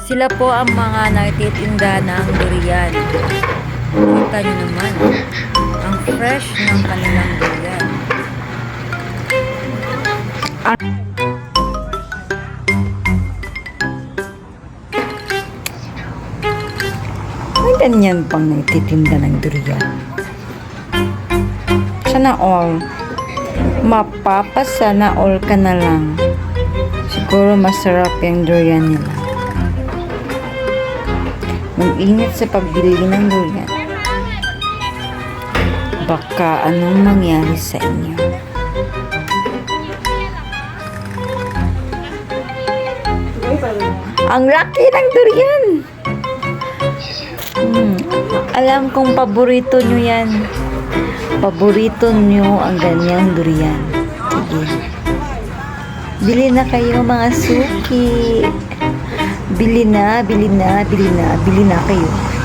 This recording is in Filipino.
Sila po ang mga nagtitinda ng durian. Kita nyo naman, ang fresh ng kanilang durian. May ganyan pang nagtitinda ng durian. Sana all. Mapapasana all ka na lang. Siguro masarap yung durian nila. Mag-ingat sa pagbili ng durian. Baka anong mangyari sa inyo. Ang laki ng durian! Alam kong paborito nyo yan. Paborito nyo ang ganyang durian. Sige. Bili na kayo mga suki. Bili na kayo.